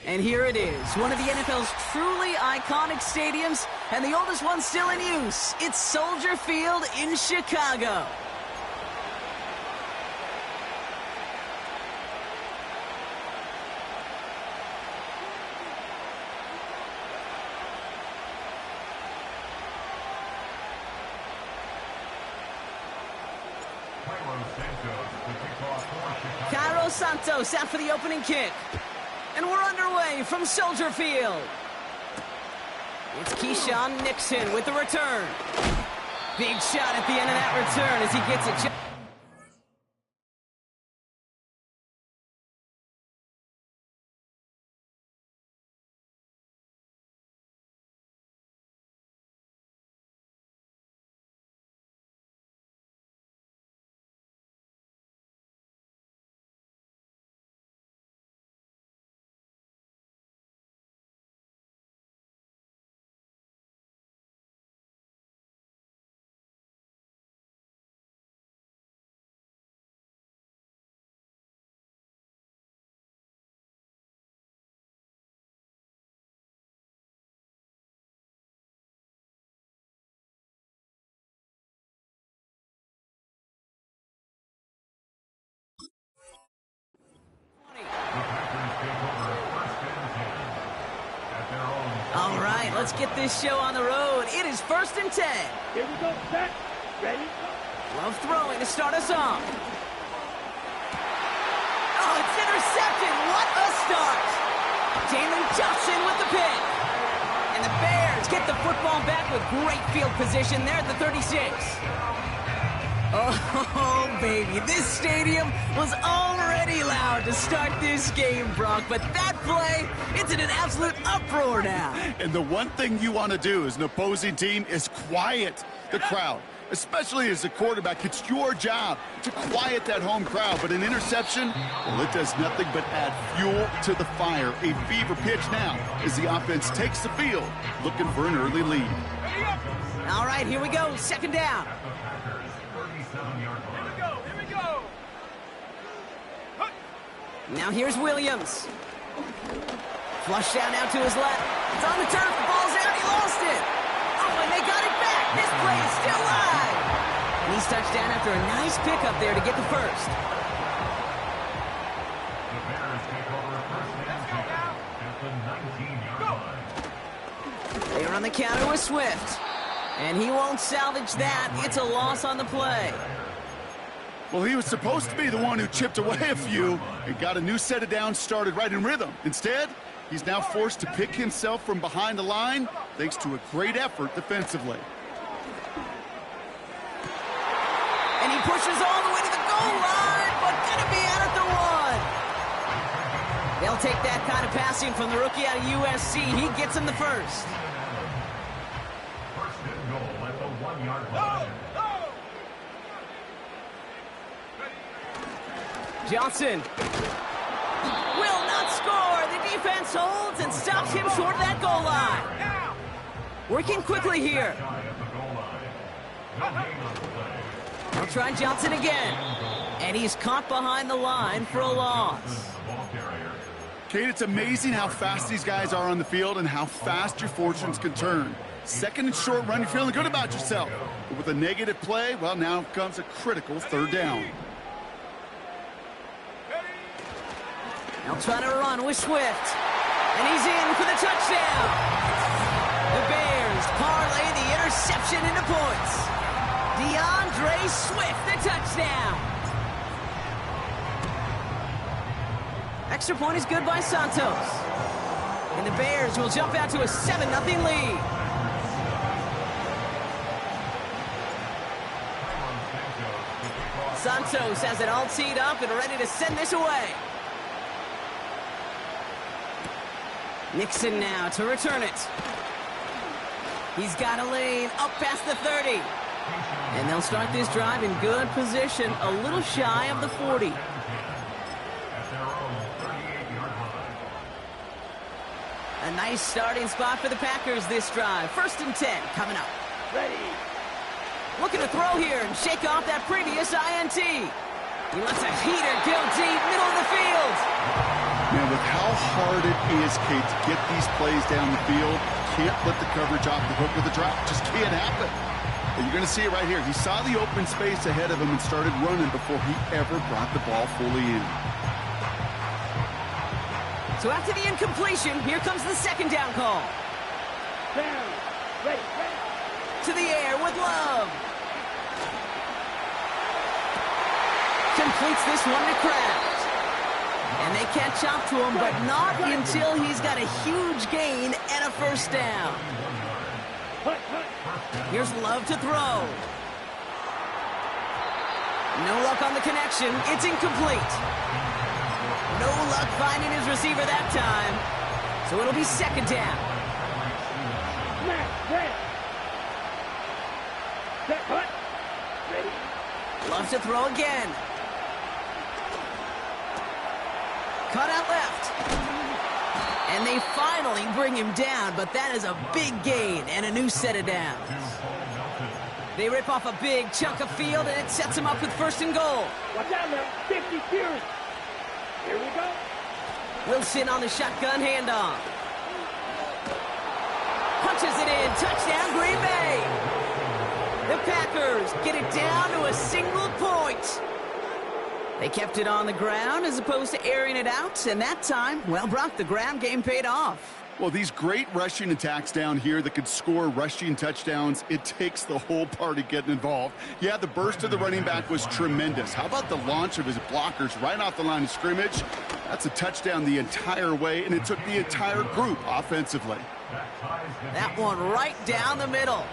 And here it is, one of the NFL's truly iconic stadiums, and the oldest one still in use. It's Soldier Field in Chicago. Santos out for the opening kick. And we're underway from Soldier Field. It's Keyshawn Nixon with the return. Big shot at the end of that return as he gets it. All right, let's get this show on the road. It is 1st and 10. Here we go, set, ready, Love throwing to start us off. Oh, it's intercepted. What a start. Jalen Johnson with the pick. And the Bears get the football back with great field position there at the 36. Oh, baby, this stadium was already loud to start this game, Brock, but that play, it's in an absolute uproar now. And the one thing you want to do as an opposing team is quiet the crowd, especially as a quarterback. It's your job to quiet that home crowd, but an interception, well, it does nothing but add fuel to the fire. A fever pitch now as the offense takes the field, looking for an early lead. All right, here we go, 2nd down. Now here's Williams. Flush down now to his left. It's on the turf. The ball's out. He lost it. Oh, and they got it back. This play is still live. And he's touchdown after a nice pickup there to get the first. The Bears take over first and 10 at the 19-yard line. They are on the counter with Swift. And he won't salvage that. It's a loss on the play. Well, he was supposed to be the one who chipped away a few and got a new set of downs started right in rhythm. Instead, he's now forced to pick himself from behind the line thanks to a great effort defensively. And he pushes all the way to the goal line, but gonna be out at the 1. They'll take that kind of passing from the rookie out of USC. He gets him the first. First and goal at the 1-yard line. Johnson will not score. The defense holds and stops him short of that goal line. Working quickly here. They'll try Johnson again. And he's caught behind the line for a loss. Kate, it's amazing how fast these guys are on the field and how fast your fortunes can turn. 2nd and short run, you're feeling good about yourself. But with a negative play, well, now comes a critical 3rd down. They'll try to run with Swift. And he's in for the touchdown. The Bears parlay the interception into points. DeAndre Swift, the touchdown. Extra point is good by Santos. And the Bears will jump out to a 7-0 lead. Santos has it all teed up and ready to send this away. Nixon now to return it. He's got a lane up past the 30. And they'll start this drive in good position, a little shy of the 40. A nice starting spot for the Packers this drive. 1st and 10 coming up. ready. Looking to throw here and shake off that previous INT. He lets a heater go deep, middle of the field. Man, with how hard it is, Kate, to get these plays down the field, can't let the coverage off the hook with a drop. Just can't happen. And you're going to see it right here. He saw the open space ahead of him and started running before he ever brought the ball fully in. So after the incompletion, here comes the second down call. Down. Ready, ready. To the air with Love. Completes this one to Kraft. And they catch up to him, but not until he's got a huge gain and a first down. Hut, hut. Here's Love to throw. No luck on the connection. It's incomplete. No luck finding his receiver that time. So it'll be second down. Mack Med. Set, hut. Ready. Love to throw again. Cut out left. And they finally bring him down, but that is a big gain and a new set of downs. They rip off a big chunk of field, and it sets him up with first and goal. Watch out now. 50 Fury. Here we go. Wilson on the shotgun handoff. Punches it in. Touchdown, Green Bay. The Packers get it down to a single point. They kept it on the ground as opposed to airing it out, and that time, well, Brock, the ground game paid off. Well, these great rushing attacks down here that could score rushing touchdowns, it takes the whole party getting involved. Yeah, the burst of the running back was tremendous. How about the launch of his blockers right off the line of scrimmage? That's a touchdown the entire way, and it took the entire group offensively. That one right down the middle.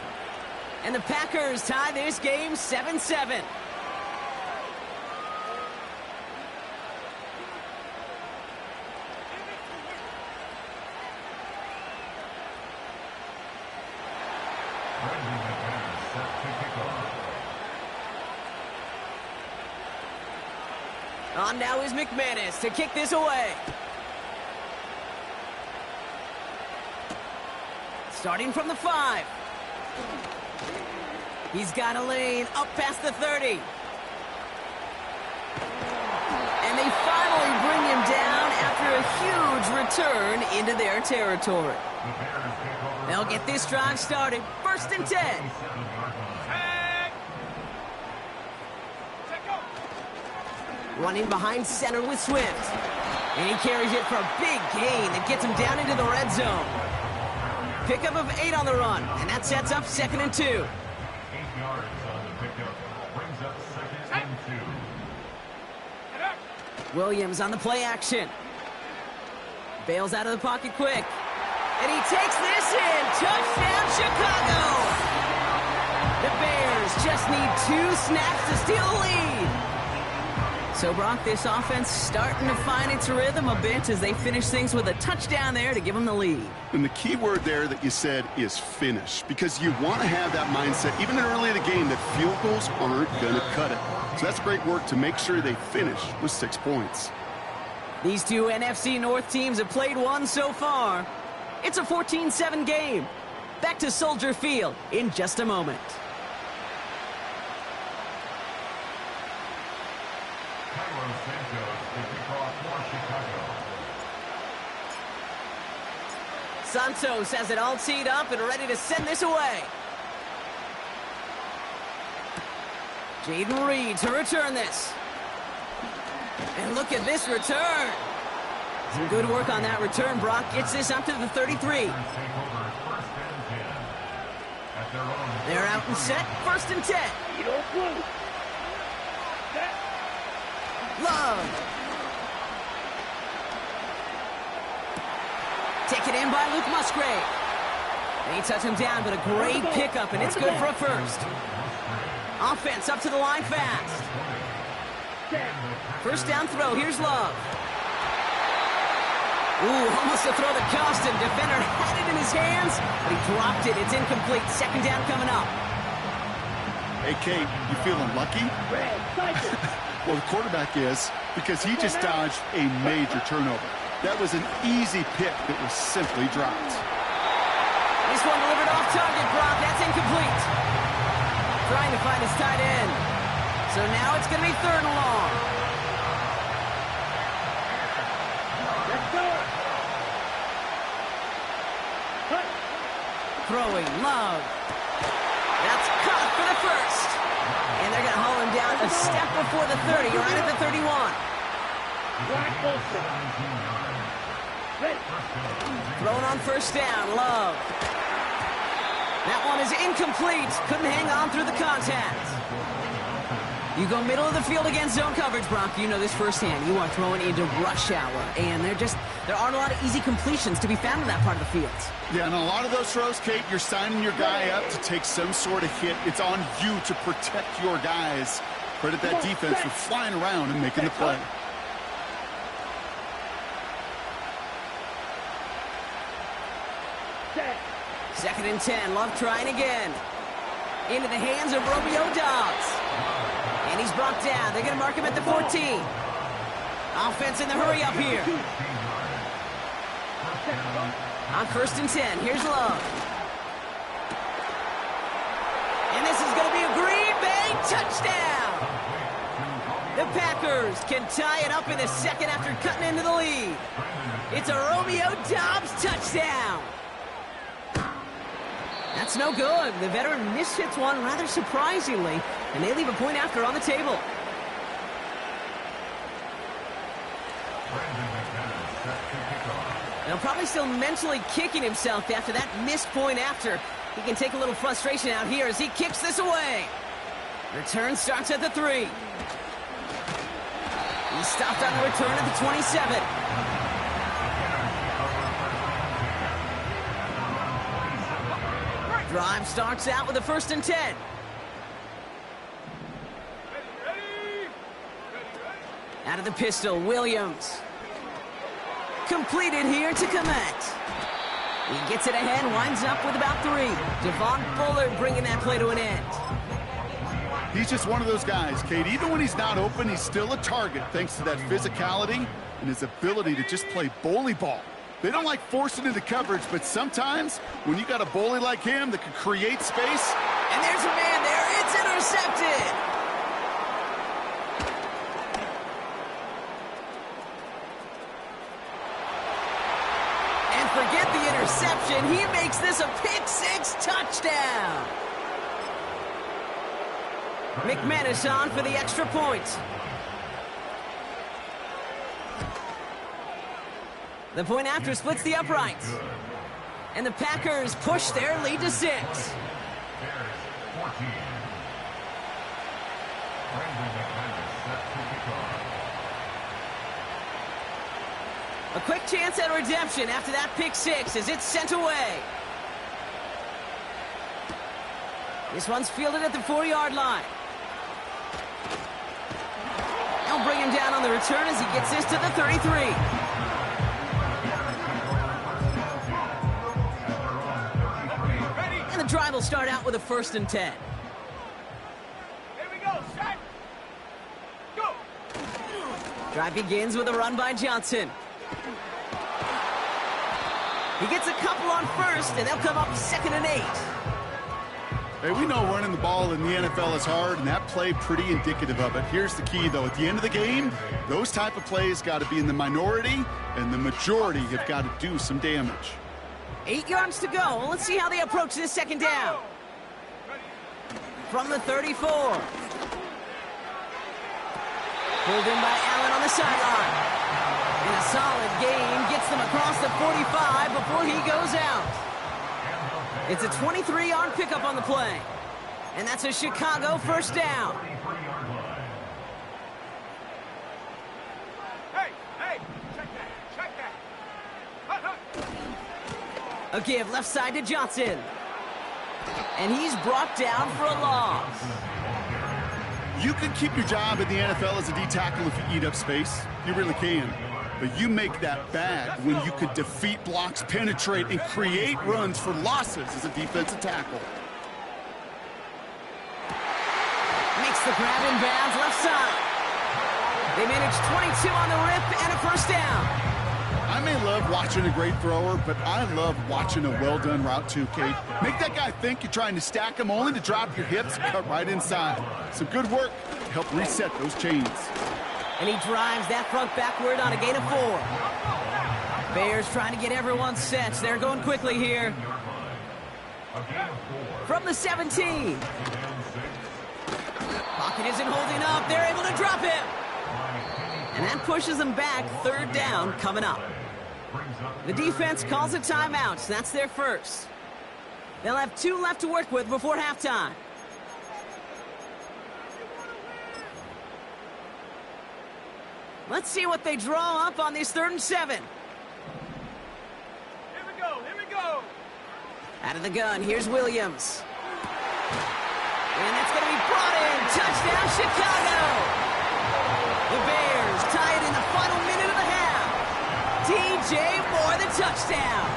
And the Packers tie this game 7-7. On now is McManus to kick this away. Starting from the 5. He's got a lane up past the 30. And they finally bring him down after a huge return into their territory. They'll get this drive started. First and 10. Running behind center with Swift. And he carries it for a big gain that gets him down into the red zone. Pickup of 8 on the run, and that sets up second and 2. 8 yards on the pickup. Brings up second and 2. Williams on the play action. Bails out of the pocket quick. And he takes this in. Touchdown, Chicago! The Bears just need 2 snaps to steal the lead. So, Brock, this offense starting to find its rhythm a bit as they finish things with a touchdown there to give them the lead. And the key word there that you said is finish, because you want to have that mindset, even early in the game, that field goals aren't going to cut it. So that's great work to make sure they finish with 6 points. These two NFC North teams have played one so far. It's a 14-7 game. Back to Soldier Field in just a moment. Santos has it all teed up and ready to send this away. Jaden Reed to return this. And look at this return. Some good work on that return. Brock gets this up to the 33. They're out and set. First and 10. You don't move. Set. Love. Taken in by Luke Musgrave. They touch him down, but a great pickup, and it's good for a first. Offense up to the line fast. First down throw. Here's Love. Ooh, almost a throw that cost him. Defender had it in his hands, but he dropped it. It's incomplete. Second down coming up. Hey, Kate, you feeling lucky? Red, cycle. Well, the quarterback is, because he just dodged a major turnover. That was an easy pick that was simply dropped. This one delivered off target, Brock. That's incomplete. Trying to find his tight end. So now it's going to be third and long. throwing. Love. That's caught for the first. And they're going to haul him down a step before the 30, right at the 31. Black Wilson. Throwing on first down. Love. That one is incomplete. Couldn't hang on through the contact. You go middle of the field against zone coverage, Brock. You know this firsthand. You are throwing into rush hour, and there aren't a lot of easy completions to be found in that part of the field. Yeah, and a lot of those throws, Kate, you're signing your guy up to take some sort of hit. It's on you to protect your guys. Credit that defense for flying around and making the play. Second and 10. Love trying again. Into the hands of Romeo Dobbs. And he's brought down. They're going to mark him at the 14. Offense in the hurry up here. On first and 10, here's Love. And this is going to be a Green Bay touchdown. The Packers can tie it up in the second after cutting into the lead. It's a Romeo Dobbs touchdown. That's no good. The veteran mishits one rather surprisingly, and they leave a point after on the table. Now probably still mentally kicking himself after that missed point after. He can take a little frustration out here as he kicks this away. Return starts at the 3. He stopped on the return at the 27. Drive starts out with a first and 10. Out of the pistol, Williams. Completed here to Komet. He gets it ahead, winds up with about 3. Devon Bullard bringing that play to an end. He's just one of those guys, Kate. Even when he's not open, he's still a target thanks to that physicality and his ability to just play bully ball. They don't like forcing into coverage, but sometimes when you got a bully like him that can create space. And there's a man there. It's intercepted. And forget the interception. He makes this a pick-6 touchdown. McManus on for the extra point. The point after splits the uprights. And the Packers push their lead to 6. A quick chance at redemption after that pick-6 as it's sent away. This one's fielded at the 4-yard line. They'll bring him down on the return as he gets this to the 33. And the drive will start out with a first and 10. Here we go, set, go. Drive begins with a run by Johnson. He gets a couple on first, and they'll come up second and 8. Hey, we know running the ball in the NFL is hard, and that play pretty indicative of it. Here's the key, though. At the end of the game, those type of plays got to be in the minority, and the majority have got to do some damage. 8 yards to go. Well, let's see how they approach this second down. From the 34. Pulled in by Allen on the sideline. And a solid gain gets them across the 45 before he goes out. It's a 23-yard pickup on the play. And that's a Chicago first down. Hey, check that. A give left side to Johnson. And he's brought down for a loss. You can keep your job in the NFL as a D-tackle if you eat up space. You really can. But you make that bad when you could defeat blocks, penetrate, and create runs for losses as a defensive tackle. Makes the grab in bounds left side. They manage 22 on the rip and a first down. I may love watching a great thrower, but I love watching a well-done route too, Kate. Make that guy think you're trying to stack him only to drop your hips and cut right inside. Some good work to help reset those chains. And he drives that front backward on a gain of 4. Bears trying to get everyone set. They're going quickly here. A gain of 4. From the 17. Down 6. Pocket isn't holding up. They're able to drop him. And that pushes them back. Third down coming up. The defense calls a timeout. That's their first. They'll have 2 left to work with before halftime. Let's see what they draw up on this 3rd and 7. Here we go. Here we go. Out of the gun, here's Williams. And that's going to be brought in. Touchdown, Chicago. The Bears tie it in the final minute of the half. DJ Moore, the touchdown.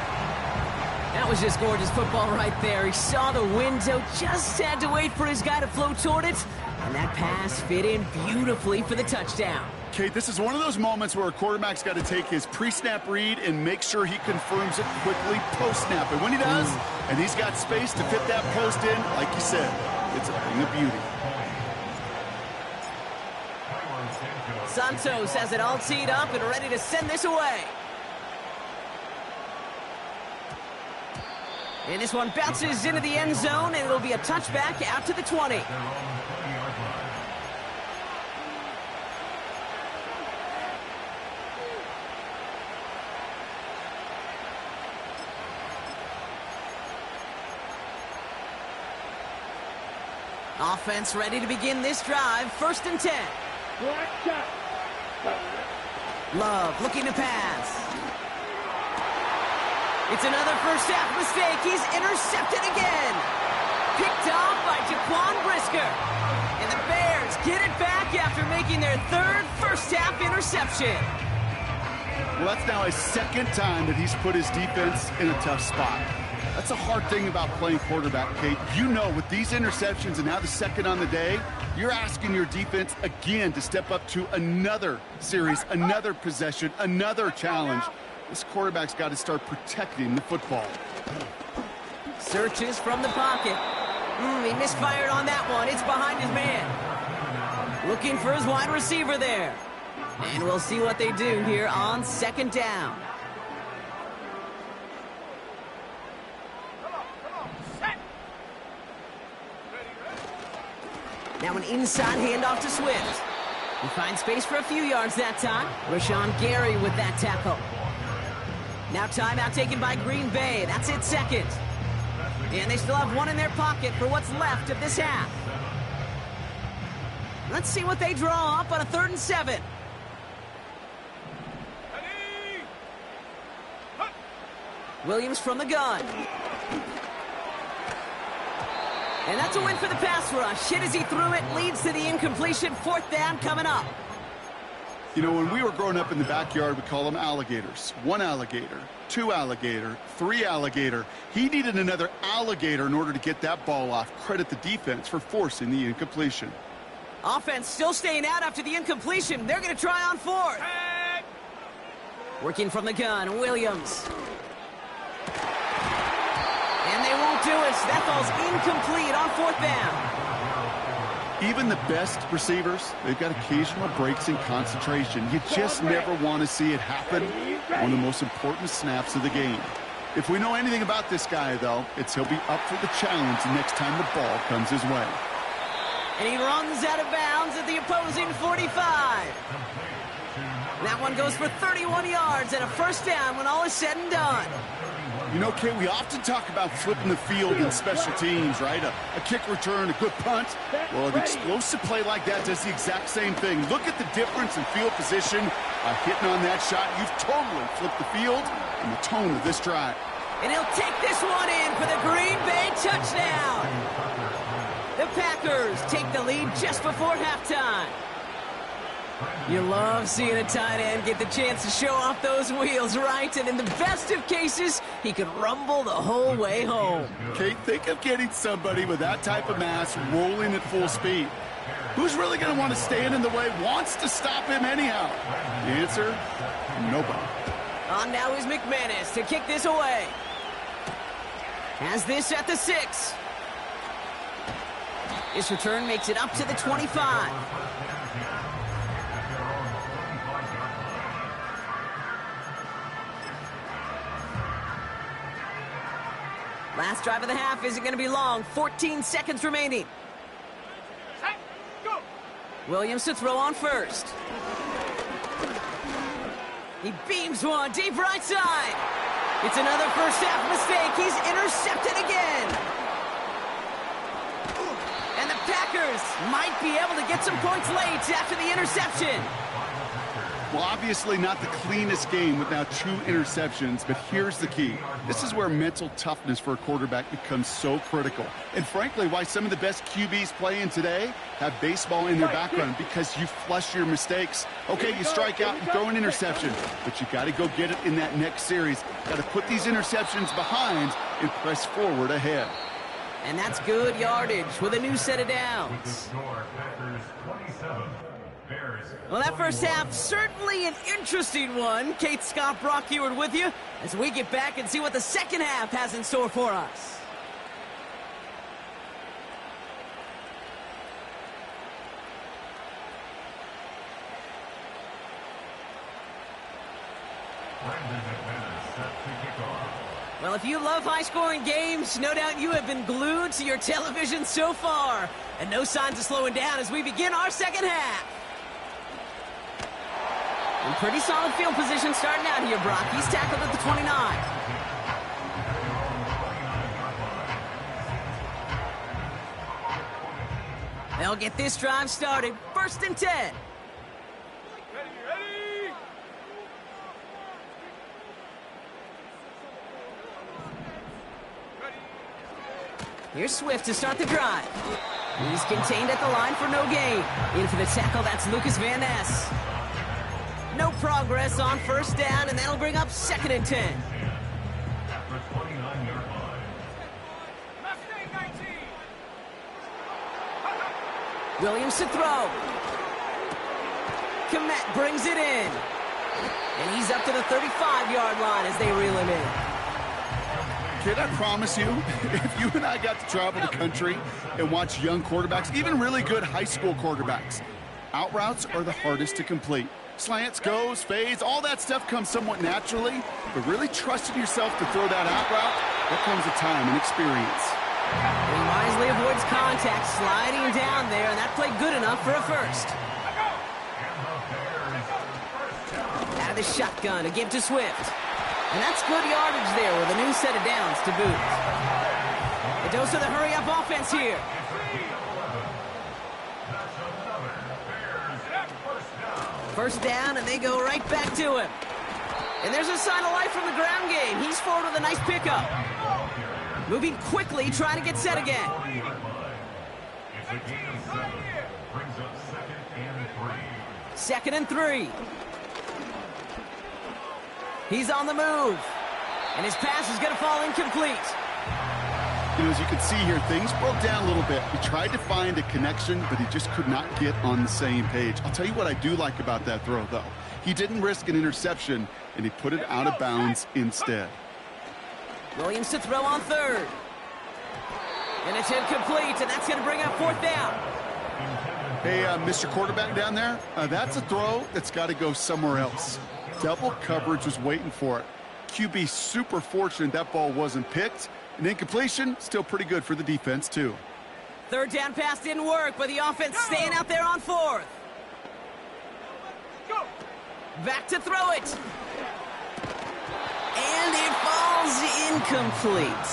That was just gorgeous football right there. He saw the window, just had to wait for his guy to flow toward it. And that pass fit in beautifully for the touchdown. Kate, this is one of those moments where a quarterback's got to take his pre-snap read and make sure he confirms it quickly post-snap. And when he does, and he's got space to fit that post in, like you said, it's a thing of beauty. Santos has it all teed up and ready to send this away. And this one bounces into the end zone, and it'll be a touchback out to the 20. Offense ready to begin this drive. 1st and 10. Black shot. Love looking to pass. It's another first half mistake. He's intercepted again. Picked off by Jaquan Brisker. And the Bears get it back after making their 3rd first half interception. Well, that's now his 2nd time that he's put his defense in a tough spot. That's a hard thing about playing quarterback, Kate. You know, with these interceptions and now the 2nd on the day, you're asking your defense again to step up to another series, another possession, another challenge. This quarterback's got to start protecting the football. Searches from the pocket. He misfired on that one. It's behind his man. Looking for his wide receiver there. And we'll see what they do here on 2nd down. Now an inside handoff to Swift. He finds space for a few yards that time. Rashawn Gary with that tackle. Now timeout taken by Green Bay. That's it 2nd. And they still have 1 in their pocket for what's left of this half. Let's see what they draw up on a 3rd and 7. Williams from the gun. And that's a win for the pass rush. Hit as he threw it, leads to the incompletion. 4th down coming up. You know, when we were growing up in the backyard, we call them alligators. 1 alligator, 2 alligator, 3 alligator. He needed another alligator in order to get that ball off. Credit the defense for forcing the incompletion. Offense still staying out after the incompletion. They're going to try on 4th. Working from the gun, Williams. And they won't do it. That ball's incomplete on 4th down. Even the best receivers, they've got occasional breaks in concentration. You just never want to see it happen on the most important snaps of the game. If we know anything about this guy, though, it's he'll be up for the challenge next time the ball comes his way. And he runs out of bounds at the opposing 45. That one goes for 31 yards and a 1st down when all is said and done. You know, Kay, we often talk about flipping the field in special teams, right? A kick return, a good punt. Well, an explosive play like that does the exact same thing. Look at the difference in field position. Hitting on that shot, you've totally flipped the field and the tone of this drive. And he'll take this one in for the Green Bay touchdown. The Packers take the lead just before halftime. You love seeing a tight end get the chance to show off those wheels, right? And in the best of cases, he could rumble the whole way home. Kate, think of getting somebody with that type of mass rolling at full speed. Who's really going to want to stand in the way, wants to stop him anyhow? The answer, nobody. On now is McManus to kick this away. Has this at the 6. This return makes it up to the 25. Last drive of the half isn't going to be long. 14 seconds remaining. Set, go. Williams to throw on first. He beams one deep right side. It's another first half mistake. He's intercepted again. And the Packers might be able to get some points late after the interception. Well, obviously not the cleanest game with now 2 interceptions, but here's the key. This is where mental toughness for a quarterback becomes so critical. And frankly, why some of the best QBs playing today have baseball in their background, because you flush your mistakes. Okay, you strike out and throw an interception, but you got to go get it in that next series. Got to put these interceptions behind and press forward ahead. And that's good yardage with a new set of downs. Well, that first half, certainly an interesting one. Kate, Scott, Brock Eward with you as we get back and see what the second half has in store for us. Well, if you love high-scoring games, no doubt you have been glued to your television so far. And no signs of slowing down as we begin our second half. In pretty solid field position starting out here, Brock. He's tackled at the 29. They'll get this drive started. 1st and 10. Ready. Here's Swift to start the drive. He's contained at the line for no gain. In for the tackle, that's Lucas Van Ness. No progress on 1st down, and that'll bring up 2nd and 10. Williams to throw. Mack brings it in. And he's up to the 35-yard line as they reel him in. Kid, I promise you, if you and I got to travel the country and watch young quarterbacks, even really good high school quarterbacks, out routes are the hardest to complete. Slants, goes, fades, all that stuff comes somewhat naturally, but really trusting yourself to throw that out route, that comes with time and experience. He wisely avoids contact, sliding down there, and that played good enough for a first. Out of the shotgun, a give to Swift. And that's good yardage there with a new set of downs to boot. The dose of the hurry-up offense here. First down, and they go right back to him. And there's a sign of life from the ground game. He's forward with a nice pickup. Moving quickly, trying to get set again. Second and 3. He's on the move. And his pass is going to fall incomplete. You know, as you can see here, things broke down a little bit. He tried to find a connection, but he just could not get on the same page. I'll tell you what I do like about that throw, though. He didn't risk an interception, and he put it out of bounds instead. Williams to throw on 3rd. And it's incomplete, and that's going to bring up 4th down. Hey, Mr. Quarterback down there, that's a throw that's got to go somewhere else. Double coverage was waiting for it. QB super fortunate that ball wasn't picked. An incompletion, still pretty good for the defense, too. 3rd down pass didn't work, but the offense staying out there on 4th. Go. Back to throw it. And it falls incomplete.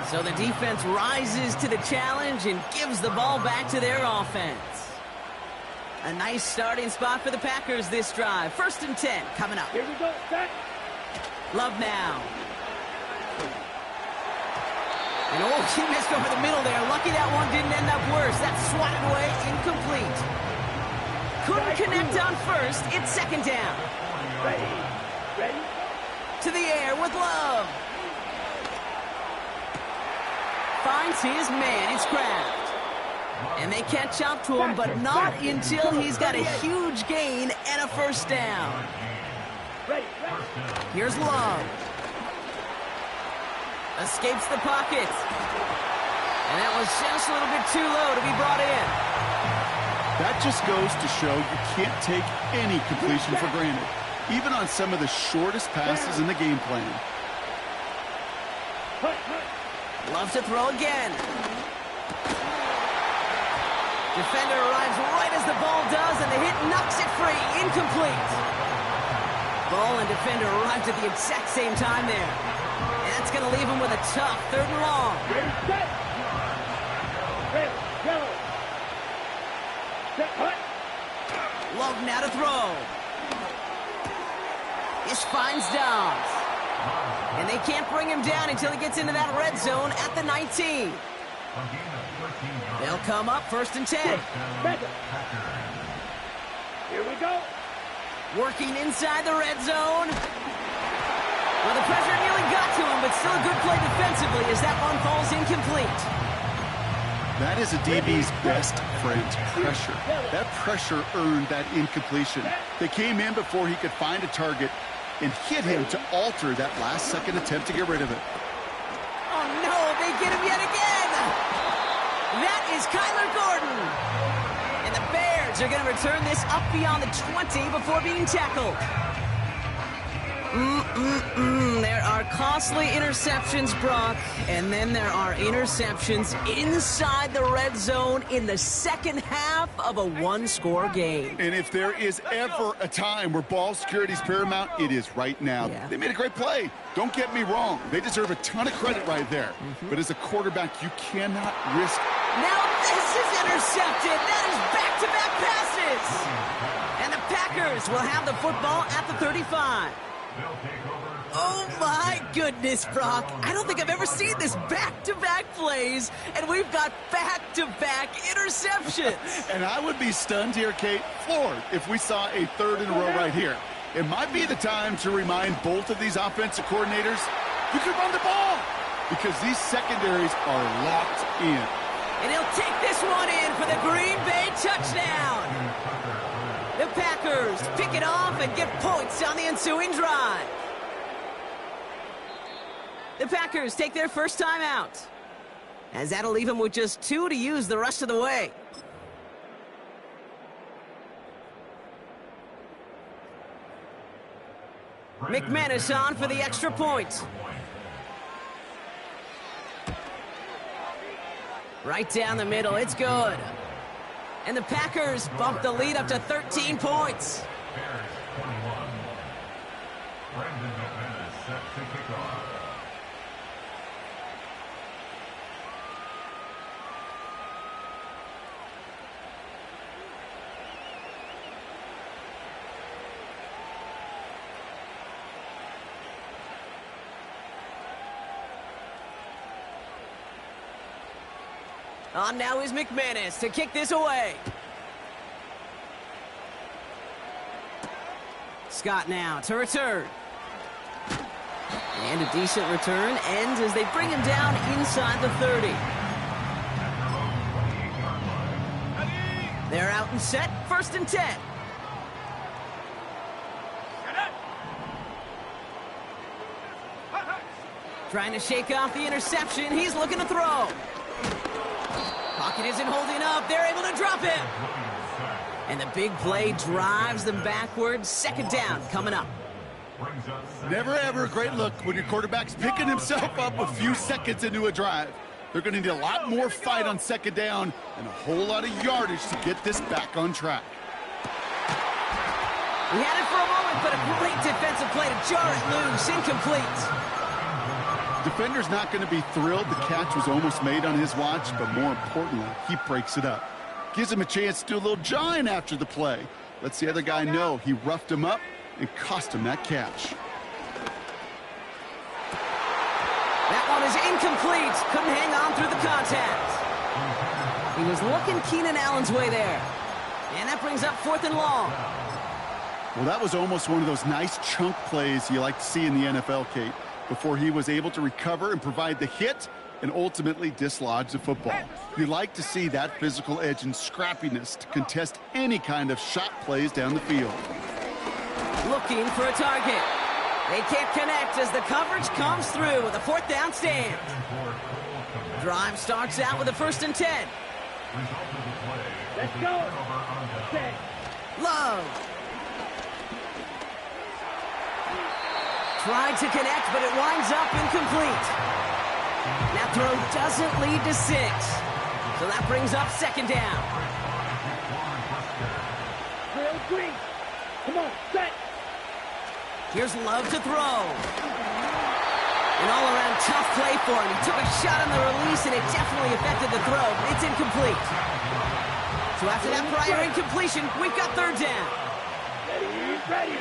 So the defense rises to the challenge and gives the ball back to their offense. A nice starting spot for the Packers this drive. 1st and 10 coming up. Here we go. Set. Love now. And oh, he missed over the middle there. Lucky that one didn't end up worse. That's swatted away, incomplete. Couldn't connect on 1st. It's 2nd down. Ready. To the air with Love. Finds his man. It's Kraft. And they catch up to him, but not until he's got a huge gain and a 1st down. Ready. Here's Love. Escapes the pocket. And that was just a little bit too low to be brought in. That just goes to show you can't take any completion for granted, even on some of the shortest passes in the game plan. Loves to throw again. Defender arrives right as the ball does, and the hit knocks it free. Incomplete. Ball and defender arrived at the exact same time there. And that's going to leave him with a tough 3rd and long. Ready, set. Red, yellow. Set, hut. Love now to throw. This finds Dobbs. And they can't bring him down until he gets into that red zone at the 19. They'll come up 1st and 10. Here we go. Working inside the red zone. Well, the pressure nearly got to him, but still a good play defensively as that one falls incomplete. That is a DB's best friend, pressure. That pressure earned that incompletion. They came in before he could find a target and hit him to alter that last-second attempt to get rid of it. Oh, no, they get him yet again. That is Kyler Gordon. And the Bears are going to return this up beyond the 20 before being tackled. There are costly interceptions, Brock, and then there are interceptions inside the red zone in the second half of a one-score game. And if there is ever a time where ball security is paramount, it is right now. Yeah. They made a great play. Don't get me wrong. They deserve a ton of credit right there. But as a quarterback, you cannot risk. Now this is intercepted. That is back-to-back passes. And the Packers will have the football at the 35. Oh, my goodness, Brock. I don't think I've ever seen this back-to-back plays, and we've got back-to-back interceptions. And I would be stunned here, Kate, floored, if we saw a 3rd in a row right here. It might be the time to remind both of these offensive coordinators, you can run the ball, because these secondaries are locked in. And he'll take this one in for the Green Bay touchdown. The Packers pick it off and get points on the ensuing drive. The Packers take their first time out, as that'll leave them with just 2 to use the rest of the way. McManus on for the extra point. Right down the middle, it's good. And the Packers bump the lead up to 13 points. Bears 21. Brandon McManus set to kick off. On now is McManus to kick this away. Scott now to return. And a decent return ends as they bring him down inside the 30. They're out and set, 1st and 10. Trying to shake off the interception. He's looking to throw. Pocket isn't holding up. They're able to drop him. And the big play drives them backwards. 2nd down coming up. Never ever a great look when your quarterback's picking himself up a few seconds into a drive. They're going to need a lot more fight on 2nd down and a whole lot of yardage to get this back on track. He had it for a moment, but a great defensive play to jar it loose. Incomplete. Defender's not going to be thrilled the catch was almost made on his watch, but more importantly, he breaks it up. Gives him a chance to do a little jawing after the play. Lets the other guy know he roughed him up and cost him that catch. That one is incomplete. Couldn't hang on through the contact. He was looking Keenan Allen's way there. And that brings up 4th and long. Well, that was almost one of those nice chunk plays you like to see in the NFL, Kate, before he was able to recover and provide the hit and ultimately dislodge the football. You like to see that physical edge and scrappiness to contest any kind of shot plays down the field. Looking for a target. They can't connect as the coverage comes through with a 4th down stand. Drive starts out with a 1st and 10. Let's go. Okay. Love. Tried to connect, but it winds up incomplete. That throw doesn't lead to 6. So that brings up 2nd down. Trail green. Come on, set. Here's Love to throw. An all-around tough play for him. He took a shot on the release, and it definitely affected the throw. It's incomplete. So after that prior incompletion, we've got 3rd down. Ready.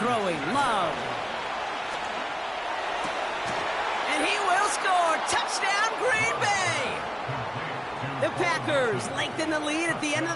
Throwing Love. And he will score. Touchdown, Green Bay! The Packers lengthen the lead at the end of the